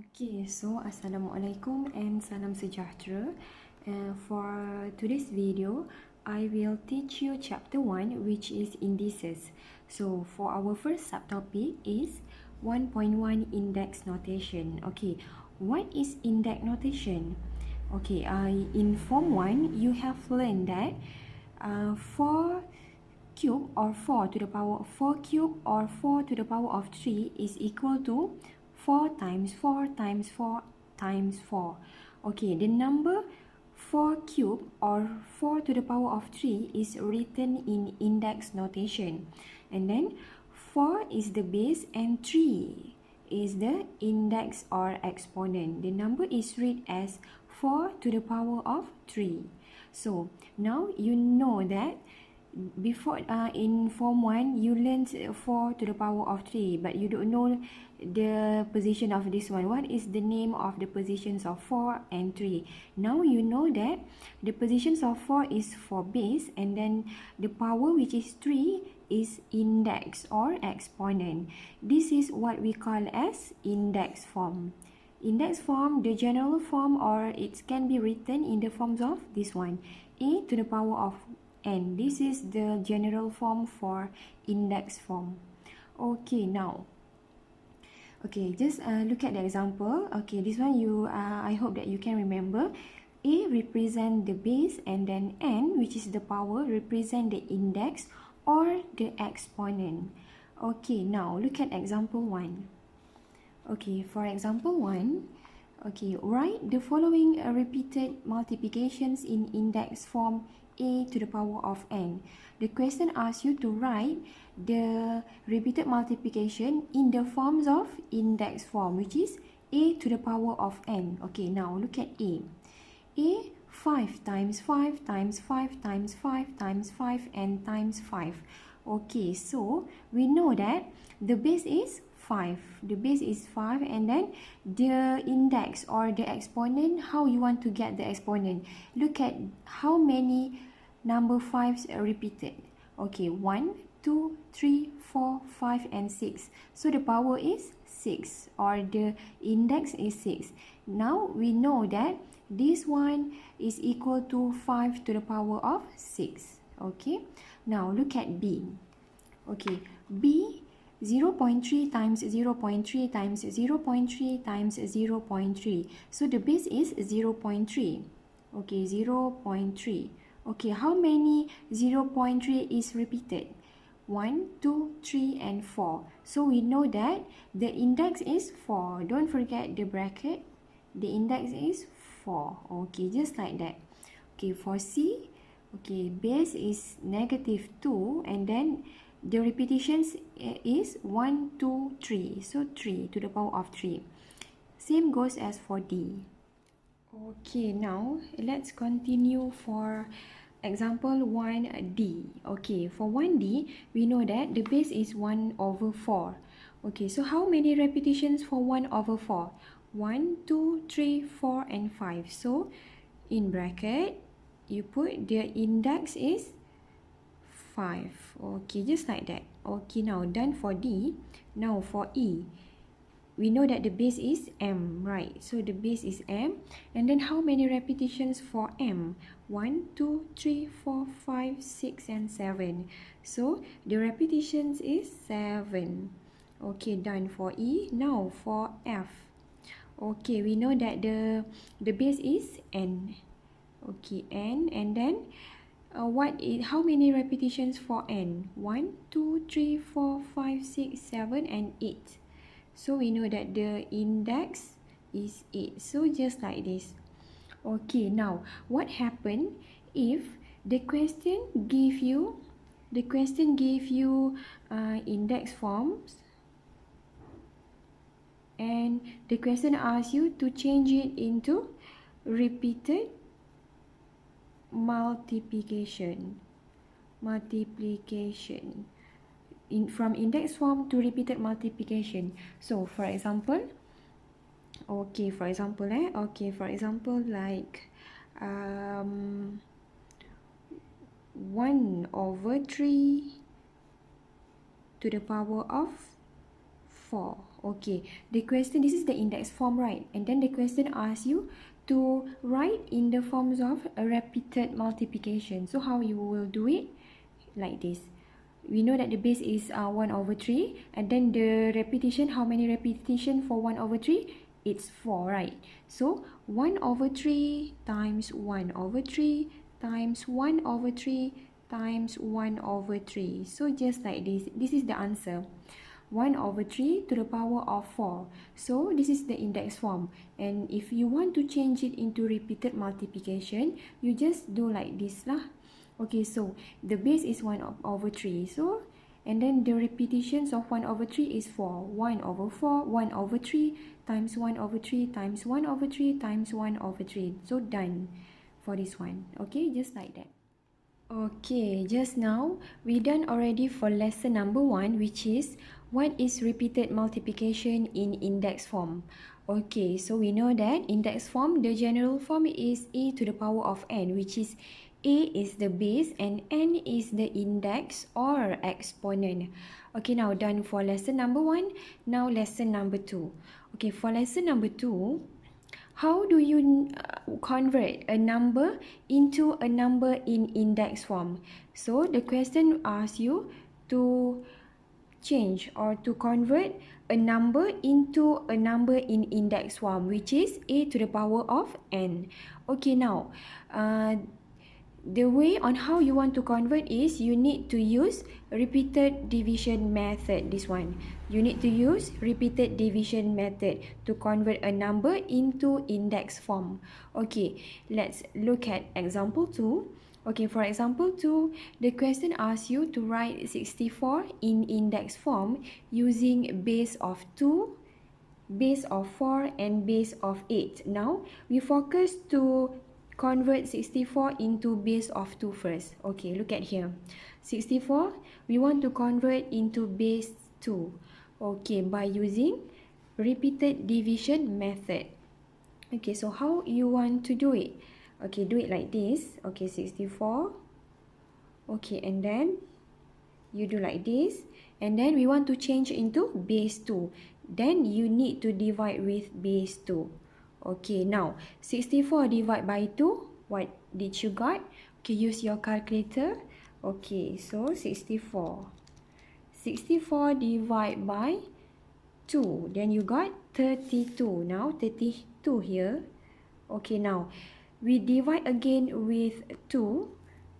Okay, so Assalamualaikum and Salam Sejahtera. For today's video, I will teach you chapter 1, which is Indices. So for our first subtopic is 1.1 index notation. Okay, what is index notation? Okay, in Form 1, you have learned that 4 cube or 4 to the power of 4 cube or 4 to the power of 3 is equal to 4 times 4 times 4 times 4. Okay, the number 4 cube or 4 to the power of 3 is written in index notation. And then 4 is the base and 3 is the index or exponent. The number is read as 4 to the power of 3. So now you know that before in Form 1 you learned 4 to the power of 3, but you don't know the position of this one. What is the name of the positions of 4 and 3? Now you know that the positions of 4 is for base, and then the power, which is 3, is index or exponent. This is what we call as index form. Index form, the general form, or it can be written in the forms of this one: a to the power of n. This is the general form for index form. Okay, now just look at the example. Okay, this one I hope that you can remember. A represent the base, and then n, which is the power, represent the index or the exponent. Okay, now look at example 1. Okay, for example 1, okay, write the following repeated multiplications in index form a to the power of n. The question asks you to write the repeated multiplication in the forms of index form, which is a to the power of n. Okay, now look at a. A, 5 times 5 times 5 times 5 times 5 and times 5. Okay, so we know that the base is 5. The base is 5, and then the index or the exponent, how you want to get the exponent? Look at how many number 5s are repeated. Okay, 1, 2, 3, 4, 5 and 6. So the power is 6, or the index is 6. Now we know that this one is equal to 5 to the power of 6. Okay, now look at B. Okay, B, 0.3 times 0.3 times 0.3 times 0.3. So the base is 0.3. Okay, 0.3. Okay, how many 0.3 is repeated? 1, 2, 3 and 4. So we know that the index is 4. Don't forget the bracket. The index is 4. Okay, just like that. Okay, for C, okay, base is -2, and then the repetitions is 1, 2, 3. So 3 to the power of 3. Same goes as for D. Okay, now let's continue for example 1D. Okay, for 1D, we know that the base is 1 over 4. Okay, so how many repetitions for 1 over 4? 1, 2, 3, 4 and 5. So in bracket, you put the index is 5. Okay, just like that. Okay, now done for D. Now for E, we know that the base is M, right? So the base is M. And then how many repetitions for M? 1, 2, 3, 4, 5, 6 and 7. So the repetitions is 7. Okay, done for E. Now for F. Okay, we know that the base is N. Okay, N. And then how many repetitions for N? 1, 2, 3, 4, 5, 6, 7 and 8. So we know that the index is 8. So just like this. Okay, now what happened if the question gave you index forms, and the question asks you to change it into repeated multiplication. From index form to repeated multiplication. So for example, like 1 over 3 to the power of 4. Okay, the question, this is the index form, right? And then the question asks you to write in the forms of a repeated multiplication. So how you will do it? Like this. We know that the base is 1 over 3, and then the repetition, how many repetition for 1 over 3? It's 4, right? So 1 over 3 times 1 over 3 times 1 over 3 times 1 over 3. So just like this, this is the answer. 1 over 3 to the power of 4. So this is the index form. And if you want to change it into repeated multiplication, you just do like this lah. Okay, so the base is 1 over 3. So, and then the repetitions of 1 over 3 is 4. 1 over 4, 1 over 3 times 1 over 3 times 1 over 3 times 1 over 3. So done for this one. Okay, just like that. Okay, just now we done already for lesson number 1, which is what is repeated multiplication in index form. Okay, so we know that index form, the general form is a to the power of n, which is a is the base and n is the index or exponent. Okay, now done for lesson number 1. Now lesson number 2. Okay, for lesson number 2, how do you convert a number into a number in index form? So the question asks you to change or to convert a number into a number in index form, which is a to the power of n. Okay, now the way on how you want to convert is you need to use repeated division method. This one, you need to use repeated division method to convert a number into index form. Okay, let's look at example 2. Okay, for example 2, the question asks you to write 64 in index form using base of 2, base of 4 and base of 8. Now we focus to convert 64 into base of 2 first. Okay, look at here. 64, we want to convert into base 2. Okay, by using repeated division method. Okay, so how you want to do it? Okay, do it like this. Okay, 64. Okay, and then you do like this. And then we want to change into base 2. Then you need to divide with base 2. Okay, now 64 divided by 2. What did you got? Okay, use your calculator. Okay, so 64. 64 divided by 2. Then you got 32. Now 32 here. Okay, now we divide again with 2.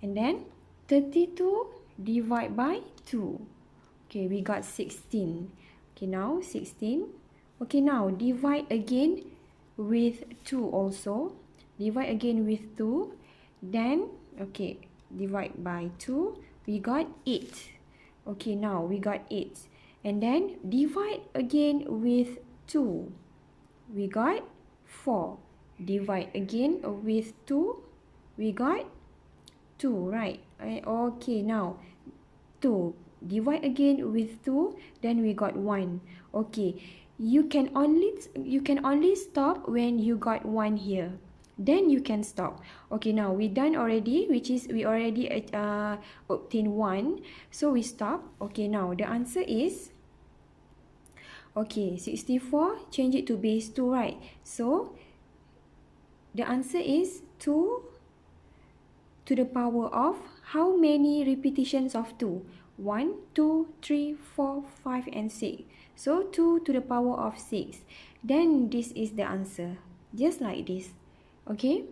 And then 32 divided by 2. Okay, we got 16. Okay, now 16. Okay, now divide again with 2 also. Divide again with 2. Then, okay, divide by 2. We got 8. Okay, now we got 8. And then divide again with 2. We got 4. Divide again with 2. We got 2, right? Okay, now 2. Divide again with 2. Then we got 1. Okay. You can only stop when you got 1 here. Then you can stop. Okay, now we done already, which is we already obtained 1. So we stop. Okay, now the answer is, okay, 64, change it to base 2, right? So the answer is 2 to the power of how many repetitions of 2? 1, 2, 3, 4, 5 and 6. So 2 to the power of 6. Then this is the answer. Just like this. Okay?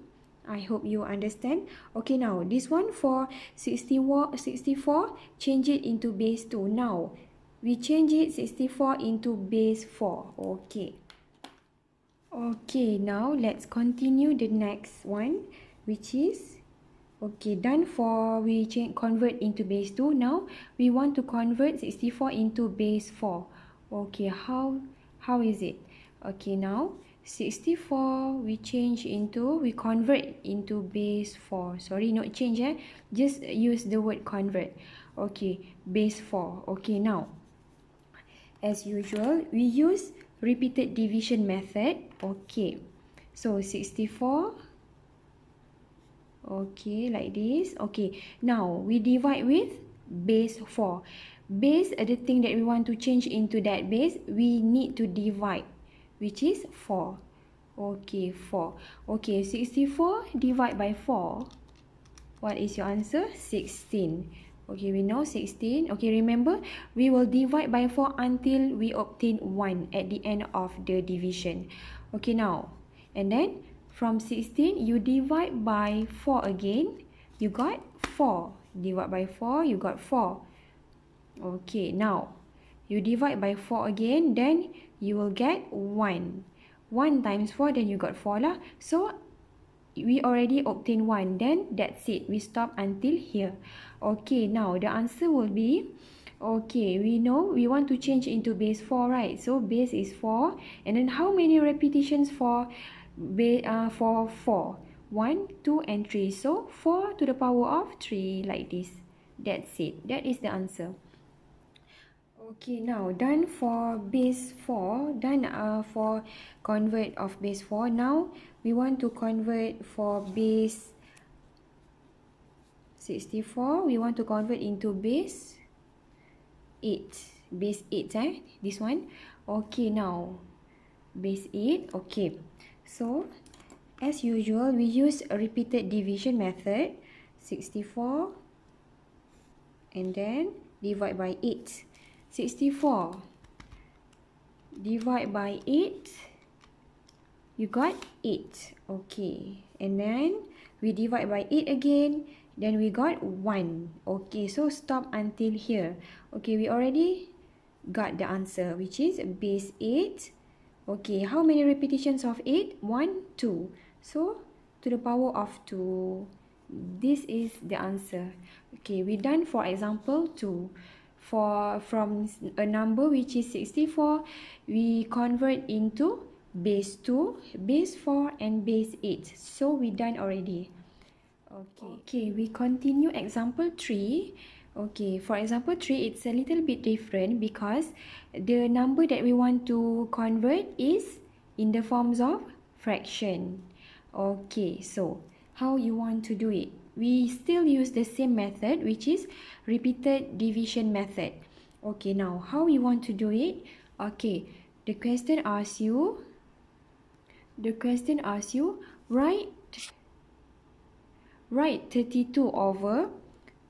I hope you understand. Okay, now this one for 64, change it into base 2. Now we change it 64 into base 4. Okay. Okay, now let's continue the next one, which is, okay, done for we convert into base 2. Now we want to convert 64 into base 4. Okay, how is it? Okay, now 64 we convert into base 4. Sorry, not change, just use the word convert. Okay, base 4. Okay, now as usual we use repeated division method. Okay, so 64. Okay, like this. Okay, now we divide with base 4. base, the thing that we want to change into that base, we need to divide, which is 4. Okay, 4. Okay, 64 divide by 4. What is your answer? 16. Okay, we know 16. Okay, remember, we will divide by 4 until we obtain 1 at the end of the division. Okay, now, and then from 16, you divide by 4 again. You got 4. Divide by 4, you got 4. Okay, now, you divide by 4 again, then you will get 1. 1 times 4, then you got 4 lah. So, we already obtained 1, then that's it. We stop until here. Okay, now the answer will be, okay, we know we want to change into base 4, right? So base is 4, and then how many repetitions for 4? 1, 2, and 3. So 4 to the power of 3, like this. That's it. That is the answer. Okay, now done for base 4, done for convert of base 4. Now we want to convert for base 64. We want to convert into base 8. Base 8, this one. Okay, now base 8. Okay, so as usual, we use a repeated division method. 64 and then divide by 8. 64 divide by 8, you got 8. Okay, and then we divide by 8 again, then we got 1. Okay, so stop until here. Okay, we already got the answer, which is base 8. Okay, how many repetitions of 8? 1, 2. So to the power of 2. This is the answer. Okay, we done for example 2. From a number which is 64, we convert into base 2, base 4, and base 8. So we done already. Okay, we continue example 3. Okay, for example 3, it's a little bit different because the number that we want to convert is in the forms of fraction. Okay, so how you want to do it? We still use the same method, which is repeated division method. Okay, now how we want to do it? Okay, the question asks you write 32 over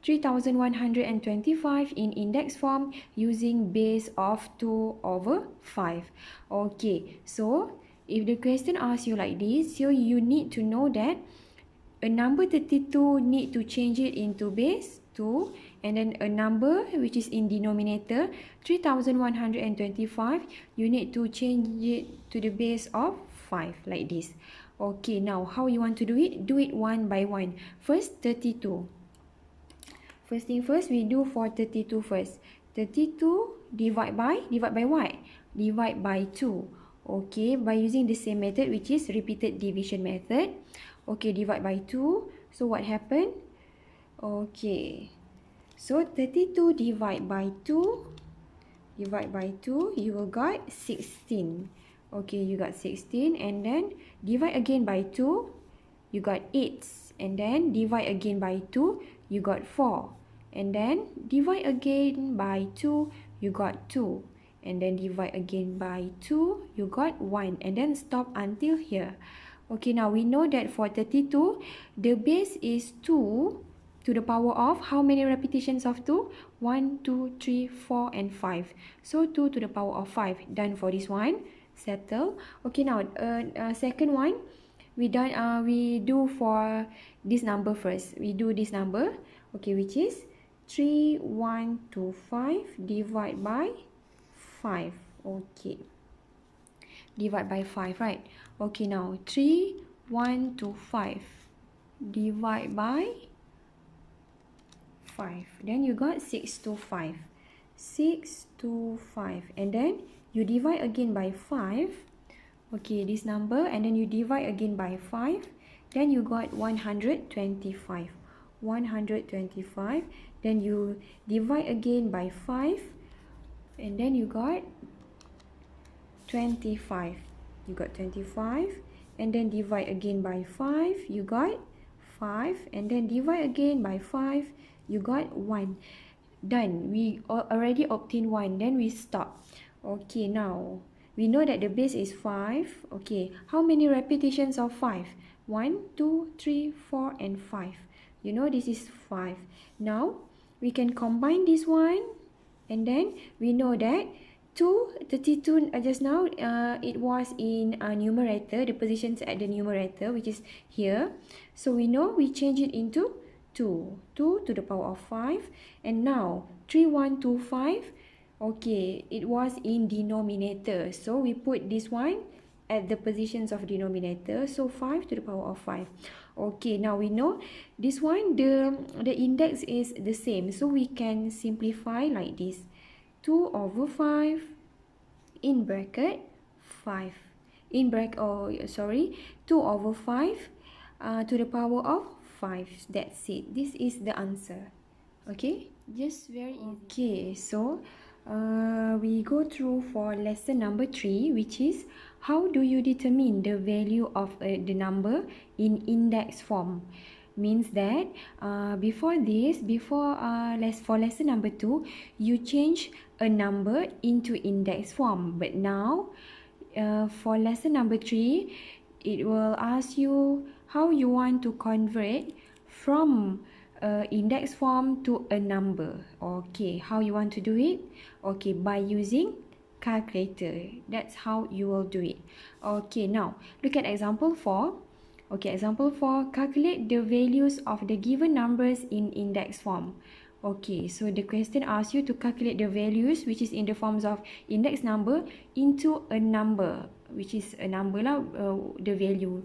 3125 in index form using base of 2 over 5. Okay, so if the question asks you like this, so you need to know that a number 32 need to change it into base 2, and then a number which is in denominator 3125, you need to change it to the base of 5, like this. Okay, now how you want to do it? Do it one by one. First, 32. First thing first, we do for 32 first. 32 divide by what? Divide by 2. Okay, by using the same method, which is repeated division method. Okay, divide by 2. So what happened? Okay, so 32 divide by 2, you will got 16. Okay, you got 16, and then divide again by 2, you got 8. And then divide again by 2, you got 4. And then divide again by 2, you got 2. And then divide again by 2, you got 1. And then stop until here. Okay, now we know that for 32, the base is 2 to the power of how many repetitions of 2? 1, 2, 3, 4, and 5. So 2 to the power of 5. Done for this one. Settle. Okay, now second one, we do for this number first. We do this number. Okay, which is 3125 divide by 5. Okay, divide by 5, right? Okay, now 3125 divide by 5. Then you got 625. 625, and then you divide again by 5. Okay, this number, and then you divide again by 5. Then you got 125. 125. Then you divide again by 5. And then you got 25. You got 25. And then divide again by 5. You got 5. And then divide again by 5. You got 1. Done. We already obtained 1. Then we stop. Okay, now we know that the base is 5. Okay, how many repetitions of 5? 1, 2, 3, 4, and 5. You know this is 5. Now we can combine this one, and then we know that 32 just now it was in numerator, the positions at the numerator, which is here. So we know we change it into 2 to the power of 5. And now 3125, okay, it was in denominator, so we put this one at the positions of denominator, so 5 to the power of 5. Okay, now we know this one, the index is the same, so we can simplify like this. 2 over 5 in bracket 5 in bracket, 2 over 5 to the power of 5. That's it. This is the answer. Okay, just very easy. Okay, so we go through for lesson number 3, which is how do you determine the value of the number in index form. Means that for lesson number 2, you change a number into index form, but now for lesson number 3, it will ask you how you want to convert from index form to a number. Okay, how you want to do it? Okay, by using calculator. That's how you will do it. Okay, now look at example 4. Okay, example 4, calculate the values of the given numbers in index form. Okay, so the question asks you to calculate the values, which is in the forms of index number, into a number, which is a number lah, the value.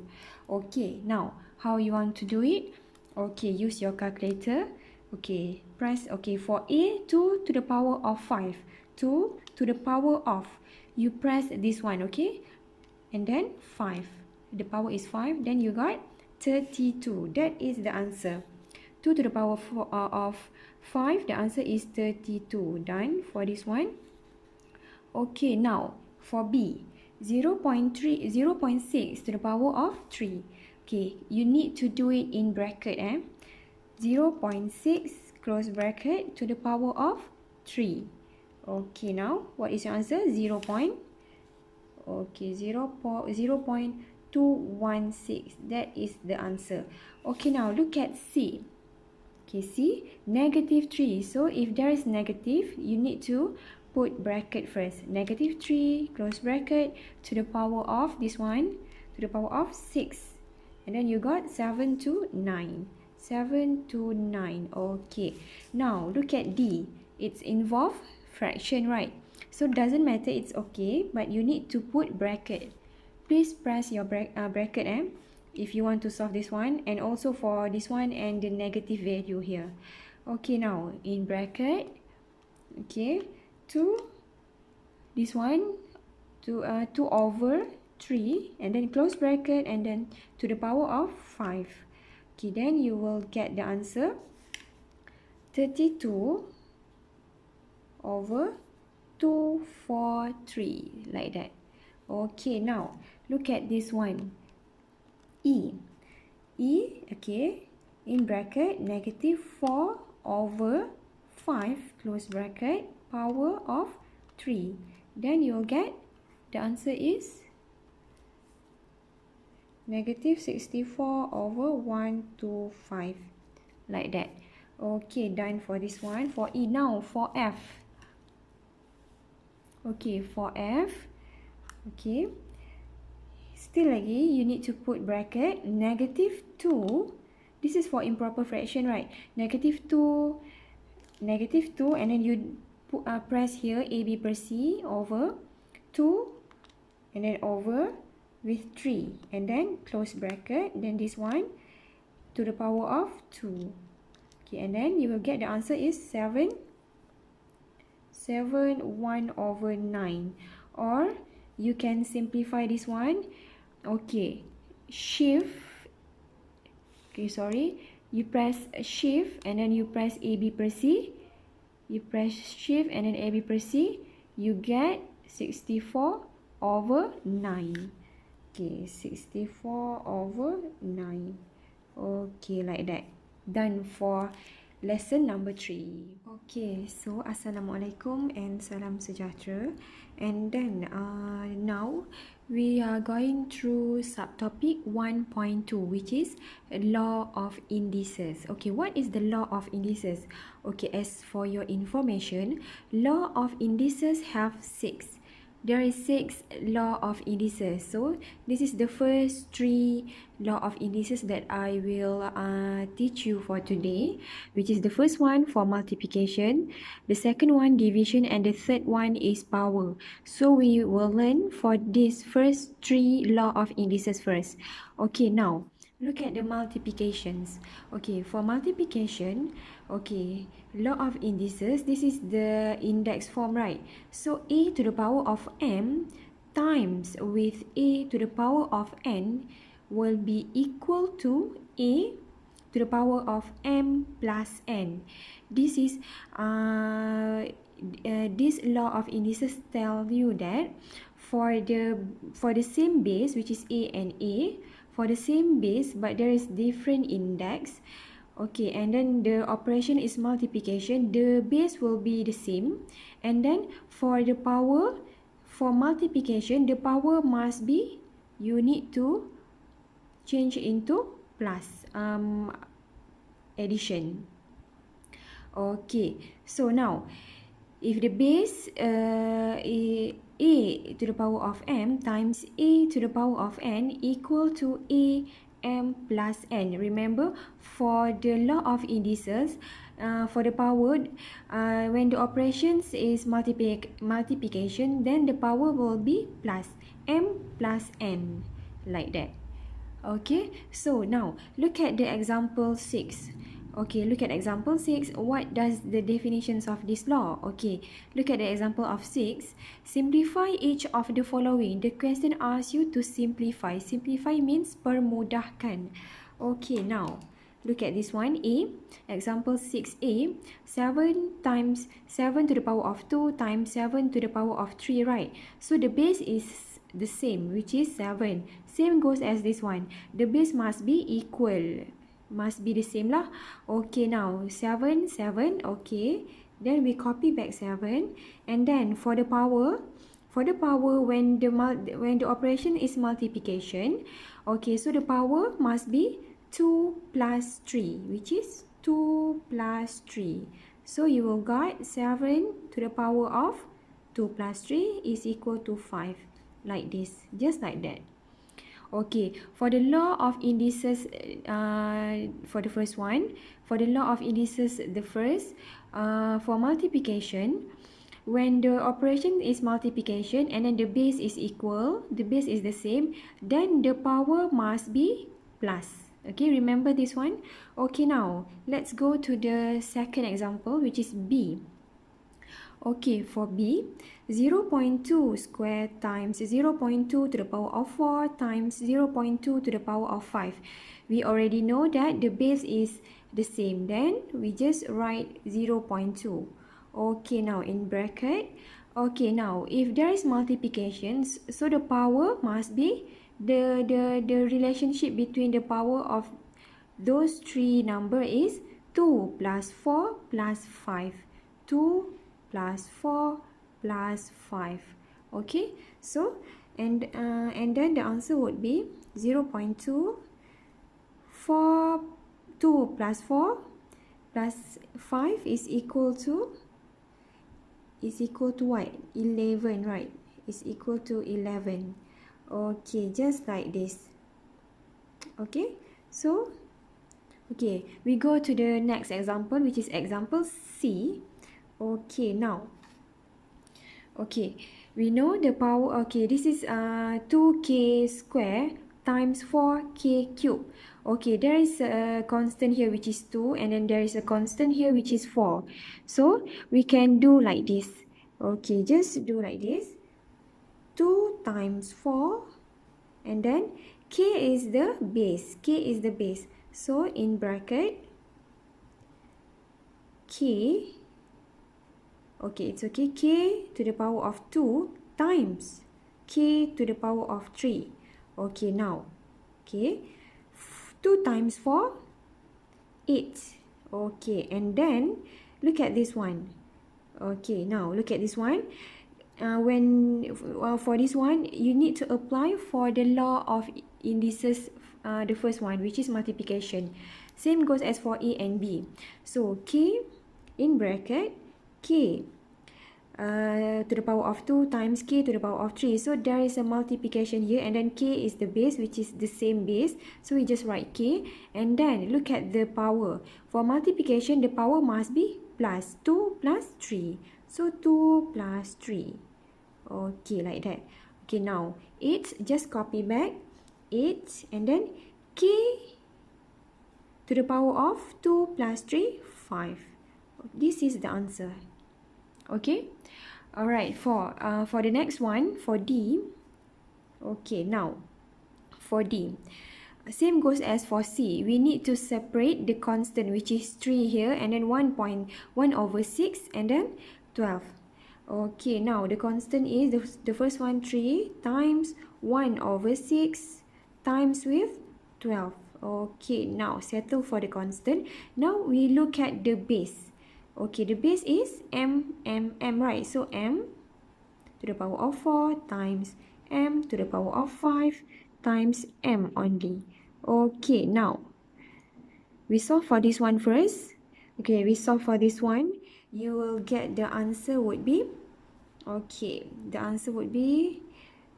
Okay, now how you want to do it? Okay, use your calculator. Okay, press, okay, for A, 2 to the power of 5. 2 to the power of, you press this one, okay? And then 5. The power is 5, then you got 32. That is the answer. 2 to the power of 5, the answer is 32. Done for this one. Okay, now for B, 0.6 to the power of 3. Okay, you need to do it in bracket. 0.6 close bracket to the power of 3. Okay, now what is your answer? 0.216. That is the answer. Okay, now look at C. Okay, C, negative 3. So if there is negative, you need to put bracket first. Negative 3 close bracket to the power of this one, to the power of 6. And then you got 7 to 9. 7 to 9. Okay, now look at D. It's involved fraction, right? So doesn't matter, it's okay, but you need to put bracket. Please press your bracket if you want to solve this one, and also for this one and the negative value here. Okay, now in bracket, okay, 2, this one, 2 over 3, and then close bracket, and then to the power of 5. Okay, then you will get the answer 32 over 243, like that. Okay, now look at this one. E, okay, in bracket, negative 4 over 5, close bracket, power of 3. Then you'll get the answer is negative 64 over 125, like that. Okay, done for this one. For E, now for F. Okay, for F, okay, still lagi, you need to put bracket, negative 2. This is for improper fraction, right? Negative 2, and then you press here AB per C over 2, and then over with 3, and then close bracket, then this one to the power of 2. Okay, and then you will get the answer is 1 over 9. Or you can simplify this one. Okay, shift, okay, sorry, you press shift and then you press AB per C. You press shift and then AB per C, you get 64 over 9. Okay, 64 over 9. Okay, like that. Done for lesson number 3. Okay, so Assalamualaikum and salam sejahtera. And then now we are going through subtopic 1.2, which is law of indices. Okay, what is the law of indices? Okay, as for your information, law of indices have 6. There is 6 law of indices. So this is the first 3 law of indices that I will teach you for today, which is the first one for multiplication, the second one division, and the third one is power. So we will learn for these first 3 law of indices first. Okay, now look at the multiplications. Okay, for multiplication, okay, law of indices, this is the index form, right? So a to the power of m times with a to the power of n will be equal to a to the power of m plus n. This is this law of indices tell you that for the same base, which is a and a, for the same base but there is different index, okay, and then the operation is multiplication, the base will be the same, and then for the power, for multiplication, the power must be, you need to change into plus, addition. Okay, so now if the base a to the power of m times a to the power of n equal to a m plus n. Remember, for the law of indices, for the power, when the operations is multiplication, then the power will be plus m plus n, like that. Okay, so now look at the example 6. Okay, look at example 6. What does the definitions of this law? Okay, look at the example of 6. Simplify each of the following. The question asks you to simplify. Simplify means permudahkan. Okay, now look at this one. A, example 6a, 7 times 7 to the power of 2 times 7 to the power of 3, right? So the base is the same, which is 7. Same goes as this one. The base must be equal, must be the same lah. Okay, now 7 7, okay, then we copy back 7, and then for the power, when the operation is multiplication, okay, so the power must be 2 plus 3, which is 2 plus 3. So you will got 7 to the power of 2 plus 3 is equal to 5, like this, just like that. Okay, for the law of indices, for the first one, for the law of indices, the first, for multiplication, when the operation is multiplication and then the base is equal, the base is the same, then the power must be plus. Okay, remember this one? Okay, now let's go to the second example, which is B. Okay, for B, 0.2 square times 0.2 to the power of 4 times 0.2 to the power of 5. We already know that the base is the same. Then we just write 0.2. Okay, now in bracket. Okay, now if there is multiplications, so the power must be the relationship between the power of those three number is 2 plus 4 plus 5. 2 plus 4 plus 5. Okay, so and then the answer would be 0.2, 2 plus 4 plus 5 is equal to what? 11, right? Is equal to 11. Okay, just like this. Okay, so okay, we go to the next example, which is example C. Okay, now, okay, we know the power. Okay, this is 2k square times 4k cube. Okay, there is a constant here which is 2, and then there is a constant here which is 4. So we can do like this. Okay, just do like this. 2 times 4, and then k is the base. K is the base. So in bracket, k, okay, it's okay, k to the power of 2 times k to the power of 3. Okay, now, okay, 2 times 4, 8. Okay, and then look at this one. Okay, now look at this one. For this one, you need to apply for the law of indices, the first one, which is multiplication. Same goes as for A and B. So K in bracket K to the power of 2 times K to the power of 3. So there is a multiplication here, and then K is the base, which is the same base. So we just write K, and then look at the power. For multiplication, the power must be plus 2 plus 3. So 2 plus 3. Okay, like that. Okay, now 8, just copy back 8, and then K to the power of 2 plus 3, 5. This is the answer. Okay, alright, for the next one, for D. Okay, now for D, same goes as for C. We need to separate the constant, which is 3 here, and then 1/6, and then 12. Okay, now the constant is the first one, 3 times 1/6 times with 12. Okay, now settle for the constant. Now we look at the base. Okay, the base is m, right? So m to the power of 4 times m to the power of 5 times m only. Okay, now we solve for this one first. Okay, we solve for this one. You will get the answer would be, okay, the answer would be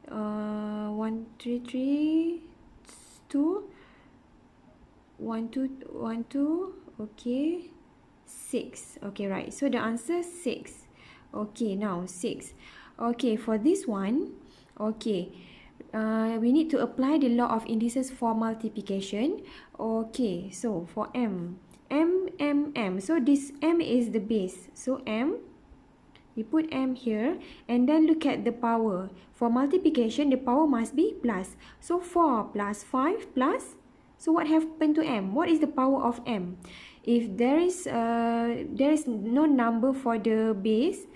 133 2 1 2 1 2. Okay, 6. Okay, right. So the answer 6. Okay, now 6. Okay, for this one, okay, we need to apply the law of indices for multiplication. Okay, so for m. So this m is the base. So m, we put m here, and then look at the power. For multiplication, the power must be plus. So 4 plus 5 plus. So what happened to m? What is the power of m? If there is no number for the base,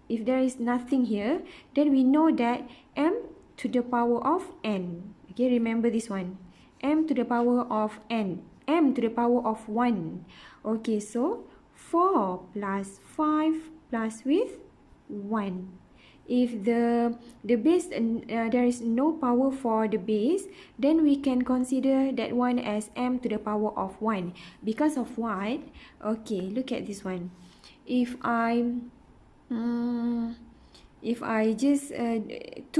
if there is nothing here, then we know that m to the power of n. Okay, remember this one. M to the power of n. M to the power of 1. Okay, so 4 plus 5 plus with 1. If the base, there is no power for the base, then we can consider that one as m to the power of 1. Because of what? Okay, look at this one. If I just 2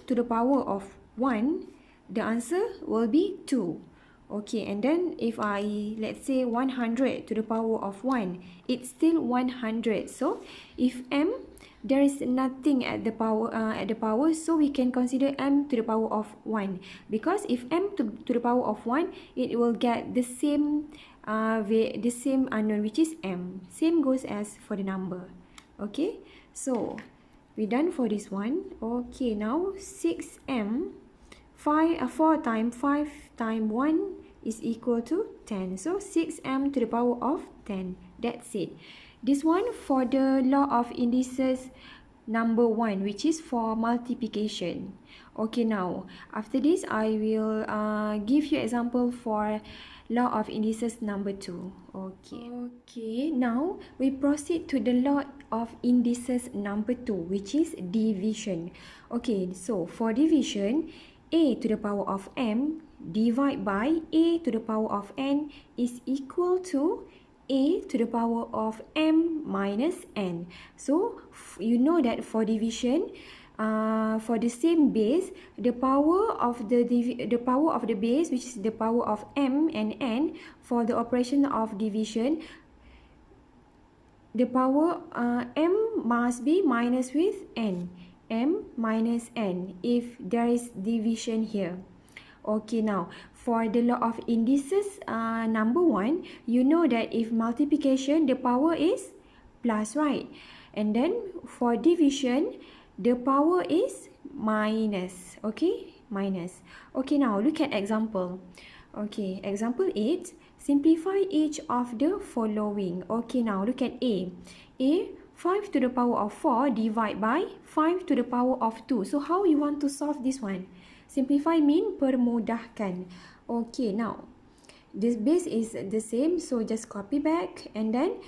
to the power of 1, the answer will be 2. Okay, and then if I, let's say 100 to the power of 1, it's still 100. So if m, there is nothing at the power, so we can consider m to the power of 1. Because if m to the power of 1, it will get the same unknown, which is m. Same goes as for the number. Okay, so we're done for this one. Okay, now 6m, 4 times 5 times 1 is equal to 10. So 6m to the power of 10. That's it. This one for the law of indices number 1, which is for multiplication. Okay, now after this, I will give you example for law of indices number 2. Okay, now we proceed to the law of indices number 2, which is division. Okay, so for division, a to the power of m divided by a to the power of n is equal to a to the power of m minus n. So you know that for division, for the same base, the power of the base, which is the power of m and n, for the operation of division, the power m must be minus with n. M minus n if there is division here. Okay, now for the law of indices number 1, you know that if multiplication, the power is plus, right? And then for division, the power is minus. Okay, minus. Okay, now look at example. Okay, example 8. Simplify each of the following. Okay, now look at A. 5 to the power of 4 divided by 5 to the power of 2. So how you want to solve this one? Simplify mean permudahkan. Okay, now this base is the same, so just copy back, and then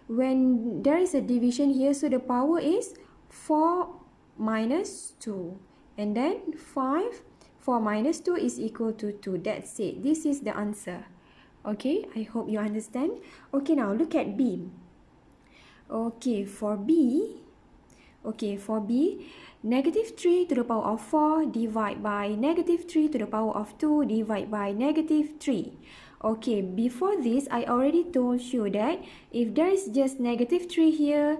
when there is a division here, so the power is 4 minus 2, and then 5, 4 minus 2 is equal to 2. That's it. This is the answer. Okay, I hope you understand. Okay, now look at B. Okay, for B, negative 3 to the power of 4 divided by negative 3 to the power of 2 divided by negative 3. Okay, before this, I already told you that if there is just negative 3 here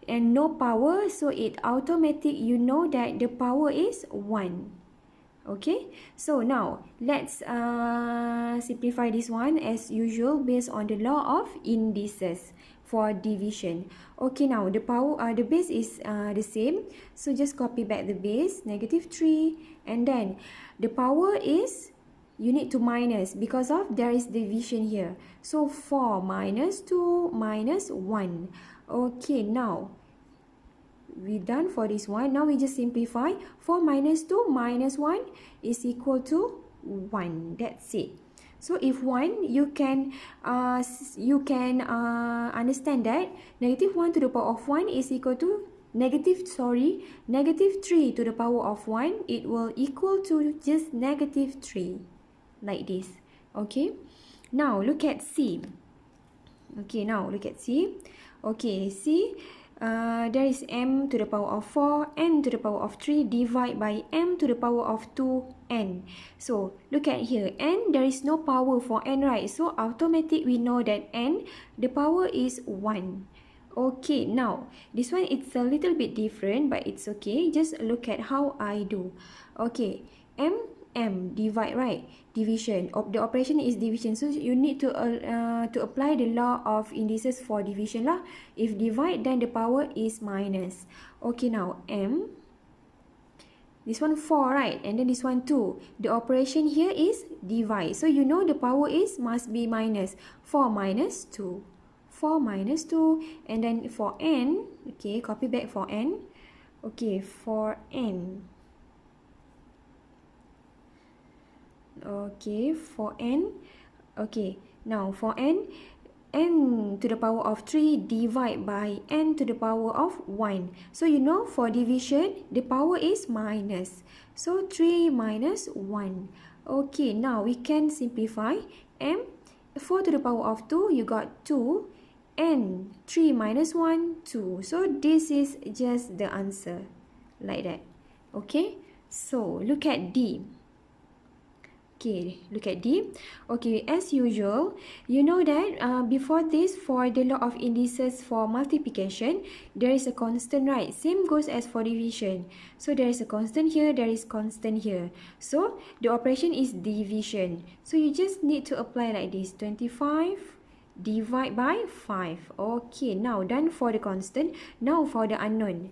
and no power, so it automatic, you know that the power is 1. Okay, so now let's simplify this one as usual based on the law of indices for division. Okay, now the base is the same, so just copy back the base, negative 3, and then the power is, you need to minus because of there is division here. So 4 minus 2 minus 1. Okay, now we done for this one. Now we just simplify. 4 minus 2 minus 1 is equal to 1. That's it. So if 1, you can understand that negative 1 to the power of 1 is equal to negative 3 to the power of 1. It will equal to just negative 3, like this. Okay, now look at C. Okay, now look at C. Okay, C, there is m to the power of 4, n to the power of 3 divided by m to the power of 2n. So look at here, n, there is no power for n, right? So automatic we know that n, the power is 1. Okay, now this one it's a little bit different, but it's okay. Just look at how I do. Okay, m divide, right? Division. The operation is division, so you need to apply the law of indices for division lah. If divide, then the power is minus. Okay, now m, this one 4, right? And then this one 2. The operation here is divide, so you know the power is must be minus. 4 minus 2, 4 minus 2, and then for n, okay, copy back for n. Okay, for n, okay, for n, okay, now for n to the power of 3 divided by n to the power of 1. So you know for division, the power is minus. So 3 minus 1. Okay, now we can simplify. M, 4 to the power of 2, you got 2. N, 3 minus 1, 2. So this is just the answer, like that. Okay, so look at D. Okay, look at D. Okay, as usual, you know that before this, for the law of indices for multiplication, there is a constant, right? Same goes as for division. So there is a constant here, there is constant here. So the operation is division. So you just need to apply like this. 25 divide by 5. Okay, now done for the constant. Now for the unknown.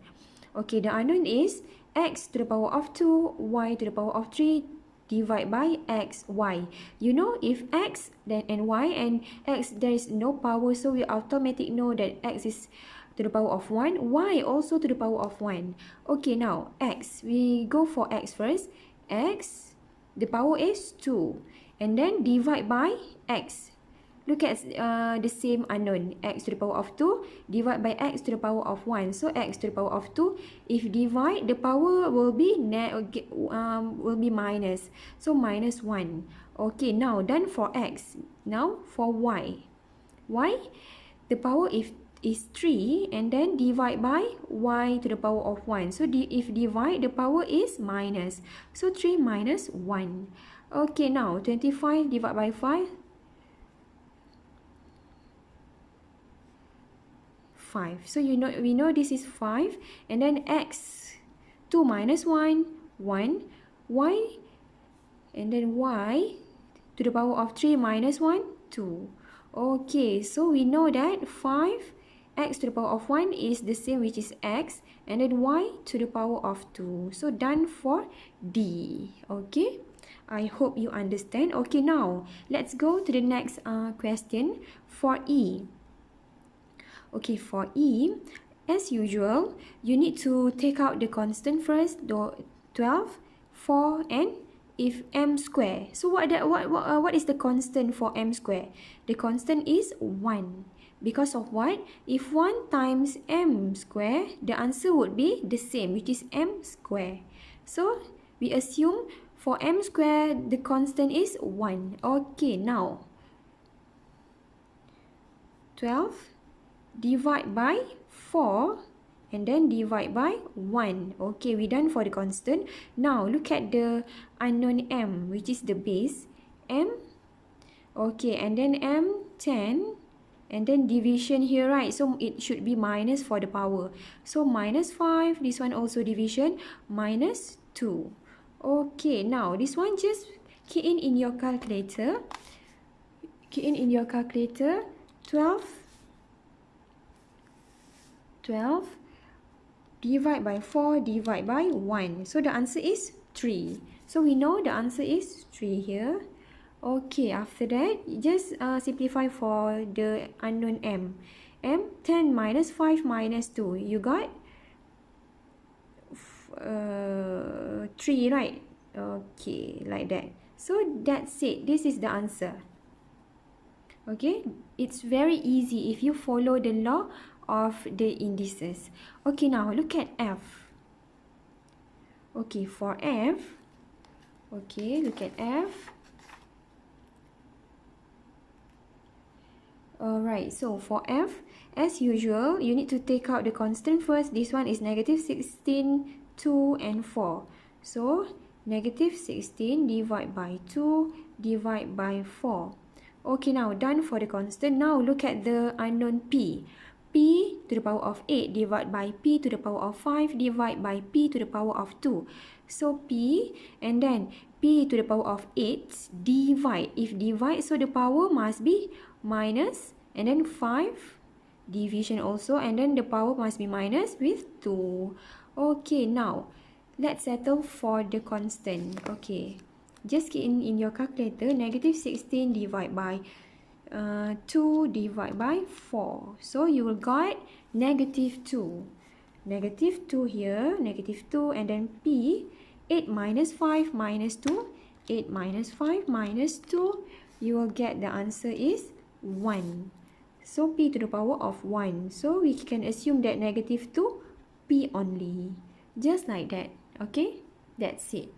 Okay, the unknown is x to the power of 2, y to the power of 3, divide by x, y. You know, if x then and y, and x there is no power, so we automatically know that x is to the power of 1, y also to the power of 1. Okay, now x, we go for x first. X, the power is 2, and then divide by x. Look at the same unknown, x to the power of 2 divided by x to the power of 1. So x to the power of 2, if divide, the power will be minus. So minus 1. Okay, now done for x. Now for y. Y, the power is 3, and then divide by y to the power of 1. So if divide, the power is minus. So 3 minus 1. Okay, now 25 divided by 5. 5. So you know, we know this is 5, and then x, 2 minus 1, 1, y, and then y to the power of 3 minus 1, 2. Okay, so we know that 5 x to the power of 1 is the same, which is x, and then y to the power of 2. So done for D. Okay, I hope you understand. Okay, now let's go to the next question for E. Okay, for E, as usual, you need to take out the constant first, 12, 4, and if m square. So what is the constant for m square? The constant is 1. Because of what? If 1 times m square, the answer would be the same, which is m square. So we assume for m square, the constant is 1. Okay, now 12 divide by 4 and then divide by 1. Okay, we done for the constant. Now look at the unknown m, which is the base m. Okay, and then m 10 and then division here, right? So it should be minus for the power. So minus 5, this one also division, minus 2. Okay, now this one just key in your calculator. Key in your calculator 12 divide by 4 divide by 1. So the answer is 3. So we know the answer is 3 here. Okay, after that, just simplify for the unknown m. m, 10 minus 5 minus 2. You got 3, right? Okay, like that. So that's it. This is the answer. Okay, it's very easy if you follow the law of the indices. Okay, now look at f. Okay, for f, okay, look at f. Alright, so for f, as usual, you need to take out the constant first. This one is negative 16, 2 and 4. So negative 16 divide by 2 divide by 4. Okay, now done for the constant. Now look at the unknown p. P to the power of 8 divided by p to the power of 5 divided by p to the power of 2. So p and then p to the power of 8 divide. If divide, so the power must be minus and then 5 division also, and then the power must be minus with 2. Okay, now let's settle for the constant. Okay, just key in your calculator negative 16 divided by 2 divided by 4. So you will got negative 2. Negative 2 here, negative 2, and then p, 8 minus 5 minus 2. 8 minus 5 minus 2. You will get the answer is 1. So p to the power of 1. So we can assume that negative 2, p only. Just like that. Okay, that's it.